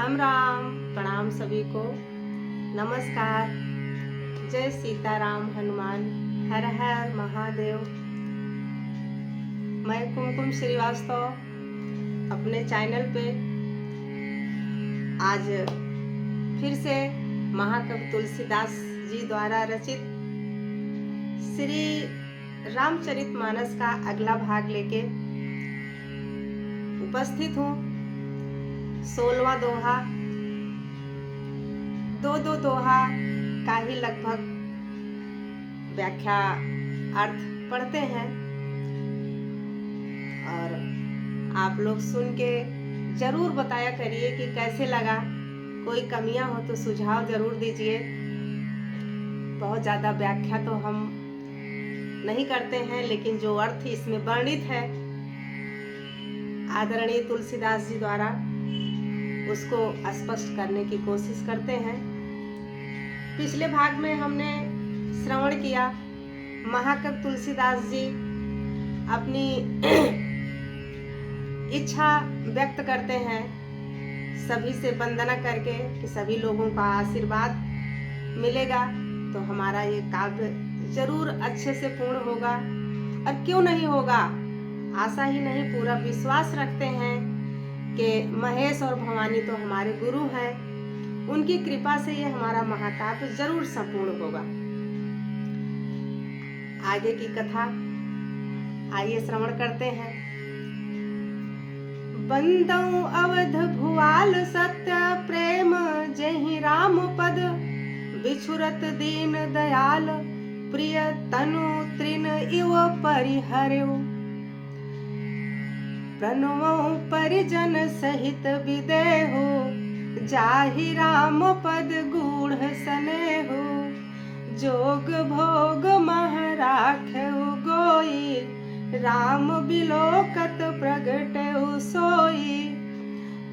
राम राम। प्रणाम सभी को। नमस्कार। जय सीताराम हनुमान। हर हर महादेव। मैं कुमकुम श्रीवास्तव अपने चैनल पे आज फिर से महाकवि तुलसीदास जी द्वारा रचित श्री रामचरितमानस का अगला भाग लेके उपस्थित हूँ। 16वां दोहा, दो दोहा का ही लगभग व्याख्या अर्थ पढ़ते हैं और आप लोग सुन के जरूर बताया करिए कि कैसे लगा। कोई कमियां हो तो सुझाव जरूर दीजिए। बहुत ज़्यादा व्याख्या तो हम नहीं करते हैं, लेकिन जो अर्थ इसमें वर्णित है आदरणीय तुलसीदास जी द्वारा, उसको स्पष्ट करने की कोशिश करते हैं। पिछले भाग में हमने श्रवण किया महाकवि तुलसीदास जी अपनी इच्छा व्यक्त करते हैं सभी से वंदना करके कि सभी लोगों का आशीर्वाद मिलेगा तो हमारा ये काव्य जरूर अच्छे से पूर्ण होगा। और क्यों नहीं होगा, आशा ही नहीं पूरा विश्वास रखते हैं कि महेश और भवानी तो हमारे गुरु हैं, उनकी कृपा से ये हमारा महाकाव्य जरूर संपूर्ण होगा। आगे की कथा आइए श्रवण करते हैं। बंदौ अवध भुआल सत्य प्रेम जहि राम पद, बिछुरत दीन दयाल प्रिय तनु तृण इव परिहर्यो। प्रणवो परिजन सहित विदेहो, जाहि राम पद गूढ़ स्नेहो। जोग भोग मह राख्यो गोई, राम बिलोकत प्रगटयो सोई।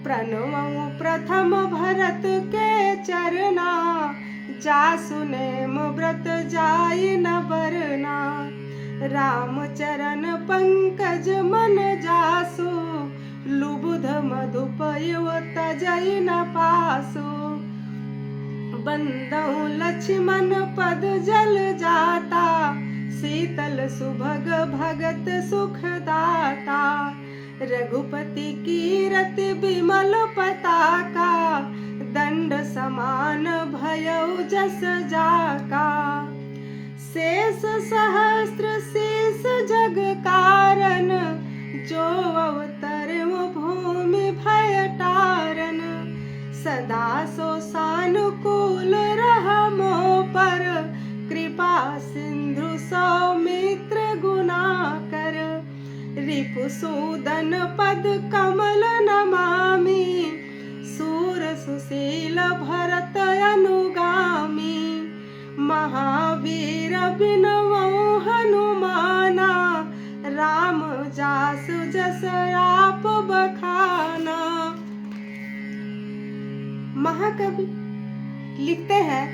प्रणवो प्रथम भरत के चरना, जासु नेम व्रत जाय न बरना। राम चरण पंकज मन जासु, लुबुध मधुपयो तजै न पासु। बंदौ लक्ष्मण पद जल जाता, शीतल सुभग भगत सुख दाता। रघुपति कीरति विमल पताका, दंड समान भयउ जस जाका। शेष सहस्त्र शेष जग कारण, जो अवतरम भूमि भय तारन। सदा सो सानुकूल रहमो पर, कृपा सिंधु सौमित्र गुणाकर। रिपुसूदन पद कमल नमामि, सूर सुशील भरत अनुगामी। महावीर बिनवौ हनुमाना, राम जासु जस आप बखाना। महाकवि लिखते हैं,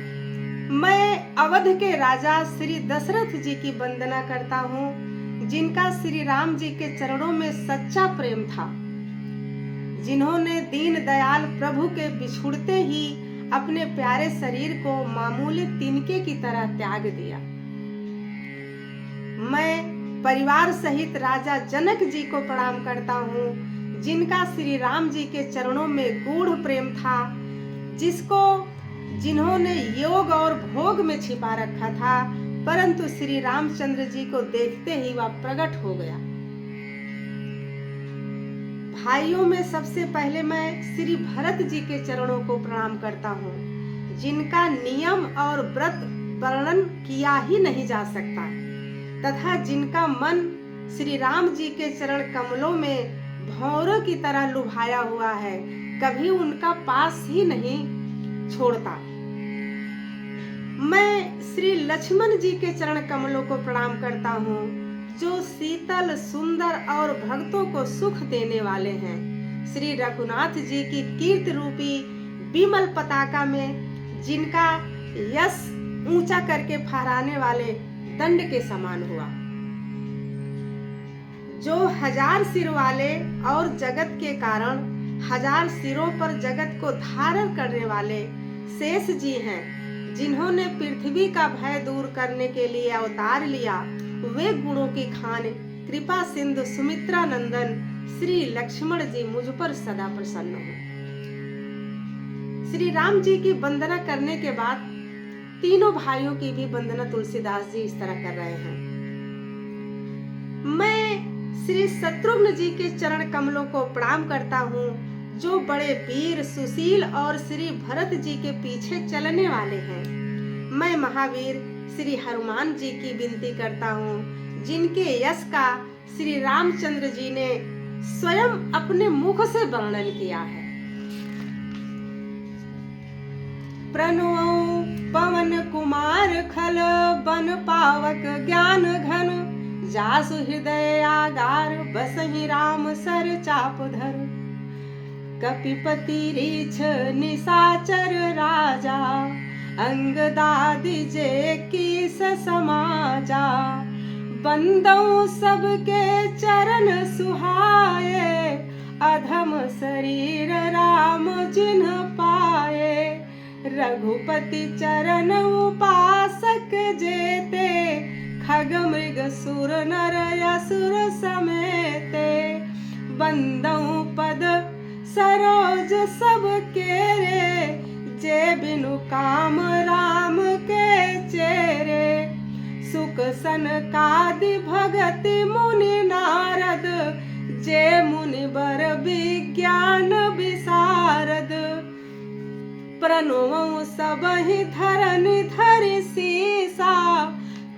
मैं अवध के राजा श्री दशरथ जी की वंदना करता हूँ, जिनका श्री राम जी के चरणों में सच्चा प्रेम था, जिन्होंने दीन दयाल प्रभु के बिछुड़ते ही अपने प्यारे शरीर को मामूली तिनके की तरह त्याग दिया। मैं परिवार सहित राजा जनक जी को प्रणाम करता हूँ, जिनका श्री राम जी के चरणों में गूढ़ प्रेम था, जिन्होंने योग और भोग में छिपा रखा था, परंतु श्री रामचंद्र जी को देखते ही वह प्रकट हो गया। भाइयों में सबसे पहले मैं श्री भरत जी के चरणों को प्रणाम करता हूँ, जिनका नियम और व्रत वर्णन किया ही नहीं जा सकता, तथा जिनका मन श्री राम जी के चरण कमलों में भंवरों की तरह लुभाया हुआ है, कभी उनका पास ही नहीं छोड़ता। मैं श्री लक्ष्मण जी के चरण कमलों को प्रणाम करता हूँ, जो शीतल सुंदर और भक्तों को सुख देने वाले हैं। श्री रघुनाथ जी की कीर्ति रूपी विमल पताका में जिनका यश ऊंचा करके फहराने वाले दंड के समान हुआ, जो हजार सिर वाले और जगत के कारण 1000 सिरों पर जगत को धारण करने वाले शेष जी हैं, जिन्होंने पृथ्वी का भय दूर करने के लिए अवतार लिया। वे गुणों की खान कृपा सिंधु सुमित्रा नंदन श्री लक्ष्मण जी मुझ पर सदा प्रसन्न हो। श्री राम जी की वंदना करने के बाद तीनों भाइयों की भी वंदना तुलसीदास जी इस तरह कर रहे हैं। मैं श्री शत्रुघ्न जी के चरण कमलों को प्रणाम करता हूँ, जो बड़े वीर सुशील और श्री भरत जी के पीछे चलने वाले हैं। मैं महावीर श्री हनुमान जी की विनती करता हूँ, जिनके यश का श्री रामचंद्र जी ने स्वयं अपने मुख से वर्णन किया है। प्रणवौ पवन कुमार खल बन पावक ज्ञान घन, जासु हृदय आगार बसहि राम सर चाप धर। कपिपति रीछ निशाचर राजा, अंगदादि जे कीस समाजा। बंदौ सबके चरण सुहाए, अधम शरीर राम जिन्ह पाए। रघुपति चरण उपासक जेते, खग मृग सुर नर असुर समेते। बंदौ पद सरोज सब केरे, जे बिनु काम राम के चेरे। सुख सनकादि भगति मुनि नारद, जे मुनि बर विज्ञान विशारद। प्रणवौ सबहि धरनि धरि सीसा,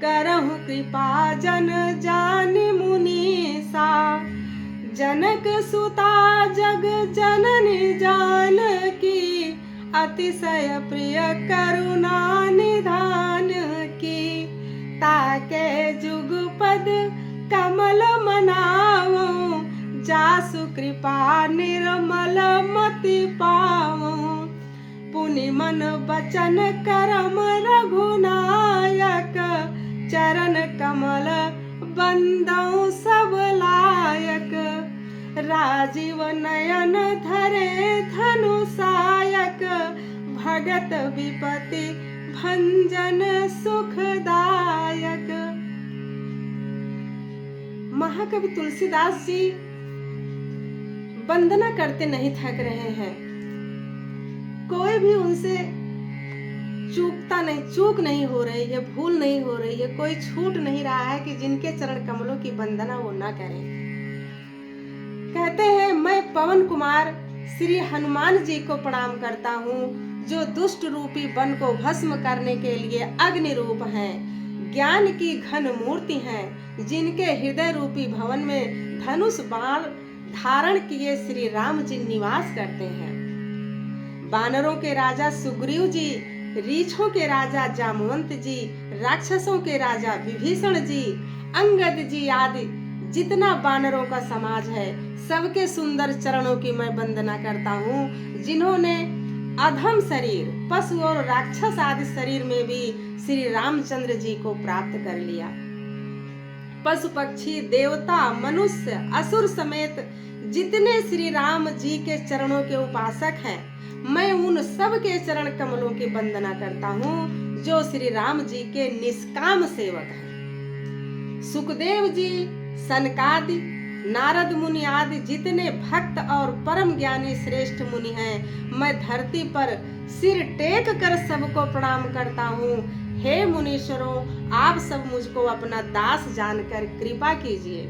करहु कृपा जन जानि मुनीसा। जनक सुता जग जननी जानकी, अतिशय प्रिय करुणा निधान की। ताके जुगपद कमल मनावो, जासु कृपा निर्मल मति पावो। पुनि मन बचन करम रघुनायक, चरण कमल बंदौ सब लायक। राजीव नयन धरे धनुषायक, भगत विपति भंजन सुखदायक। महाकवि तुलसीदास जी वंदना करते नहीं थक रहे हैं। कोई भी उनसे चूक नहीं हो रही है, भूल नहीं हो रही है, कोई छूट नहीं रहा है कि जिनके चरण कमलों की वंदना वो ना करें। कहते हैं, मैं पवन कुमार श्री हनुमान जी को प्रणाम करता हूँ, जो दुष्ट रूपी वन को भस्म करने के लिए अग्नि रूप हैं, ज्ञान की घन मूर्ति हैं, जिनके हृदय रूपी भवन में धनुष बाण धारण किए श्री राम जी निवास करते हैं। बानरों के राजा सुग्रीव जी, रीछों के राजा जामवंत जी, राक्षसों के राजा विभीषण जी, अंगद जी आदि जितना बानरों का समाज है, सबके सुंदर चरणों की मैं वंदना करता हूँ, जिन्होंने अधम शरीर पशु और राक्षस आदि शरीर में भी श्री रामचंद्र जी को प्राप्त कर लिया। पशु पक्षी देवता मनुष्य असुर समेत जितने श्री राम जी के चरणों के उपासक हैं, मैं उन सब के चरण कमलों की वंदना करता हूँ, जो श्री राम जी के निष्काम सेवक हैं। सुखदेव जी, सनकादि, नारद मुनि आदि जितने भक्त और परम ज्ञानी श्रेष्ठ मुनि हैं, मैं धरती पर सिर टेक कर सबको प्रणाम करता हूँ। हे मुनीश्वरों, आप सब मुझको अपना दास जानकर कृपा कीजिए।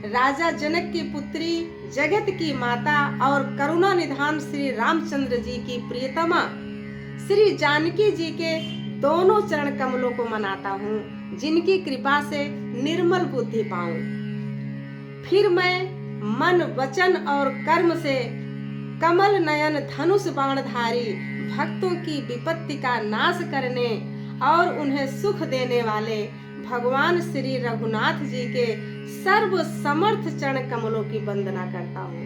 राजा जनक की पुत्री, जगत की माता और करुणा निधान श्री रामचंद्र जी की प्रियतमा श्री जानकी जी के दोनों चरण कमलों को मनाता हूँ, जिनकी कृपा से निर्मल बुद्धि पाऊं। फिर मैं मन वचन और कर्म से कमल नयन धनुष बाणधारी भक्तों की विपत्ति का नाश करने और उन्हें सुख देने वाले भगवान श्री रघुनाथ जी के सर्व समर्थ चरण कमलों की वंदना करता हूँ।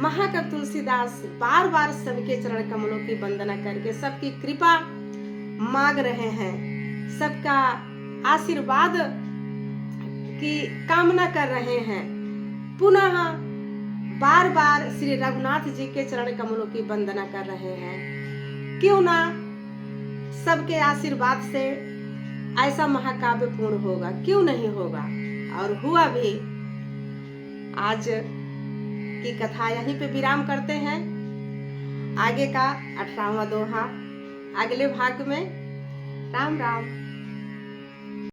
महाकवि तुलसीदास बार बार सबके चरण कमलों की वंदना करके सबकी कृपा मांग रहे हैं, सबका आशीर्वाद की कामना कर रहे हैं। पुनः बार बार श्री रघुनाथ जी के चरण कमलों की वंदना कर रहे हैं। क्यों ना सबके आशीर्वाद से ऐसा महाकाव्य पूर्ण होगा, क्यों नहीं होगा, और हुआ भी। आज की कथा यहीं पे विराम करते हैं। आगे का 18वां दोहा अगले भाग में। राम राम।